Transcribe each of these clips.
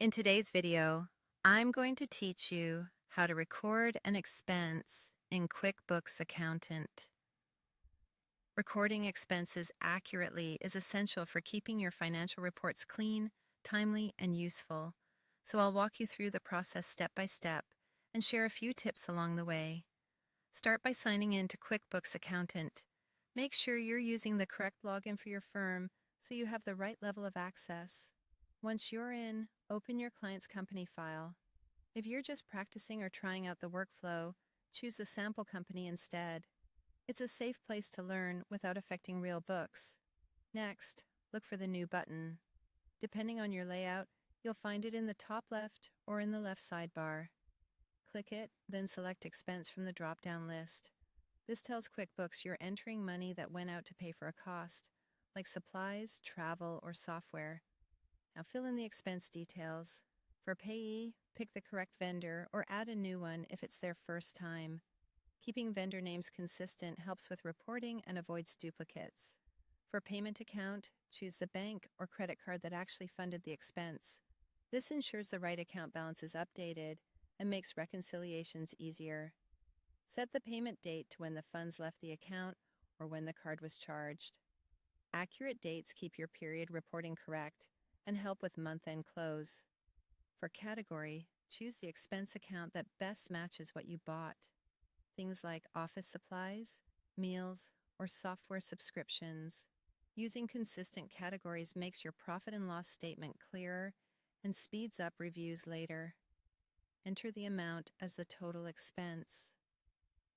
In today's video, I'm going to teach you how to record an expense in QuickBooks Accountant. Recording expenses accurately is essential for keeping your financial reports clean, timely, and useful. So I'll walk you through the process step by step and share a few tips along the way. Start by signing in to QuickBooks Accountant. Make sure you're using the correct login for your firm so you have the right level of access. Once you're in, open your client's company file. If you're just practicing or trying out the workflow, choose the sample company instead. It's a safe place to learn without affecting real books. Next, look for the New button. Depending on your layout, you'll find it in the top left or in the left sidebar. Click it, then select Expense from the drop-down list. This tells QuickBooks you're entering money that went out to pay for a cost, like supplies, travel, or software. Now fill in the expense details. For payee, pick the correct vendor or add a new one if it's their first time. Keeping vendor names consistent helps with reporting and avoids duplicates. For payment account, choose the bank or credit card that actually funded the expense. This ensures the right account balance is updated and makes reconciliations easier. Set the payment date to when the funds left the account or when the card was charged. Accurate dates keep your period reporting correct and help with month-end close. For category, choose the expense account that best matches what you bought. Things like office supplies, meals, or software subscriptions. Using consistent categories makes your profit and loss statement clearer and speeds up reviews later. Enter the amount as the total expense.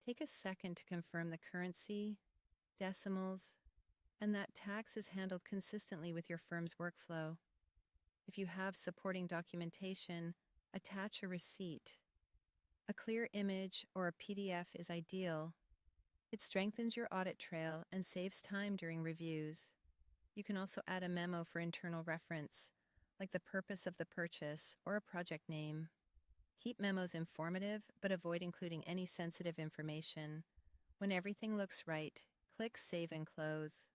Take a second to confirm the currency, decimals, and that tax is handled consistently with your firm's workflow. If you have supporting documentation, attach a receipt. A clear image or a PDF is ideal. It strengthens your audit trail and saves time during reviews. You can also add a memo for internal reference, like the purpose of the purchase or a project name. Keep memos informative, but avoid including any sensitive information. When everything looks right, click Save and Close.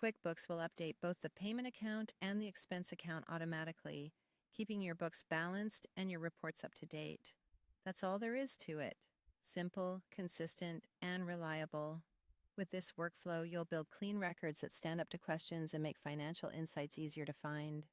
QuickBooks will update both the payment account and the expense account automatically, keeping your books balanced and your reports up to date. That's all there is to it. Simple, consistent, and reliable. With this workflow, you'll build clean records that stand up to questions and make financial insights easier to find.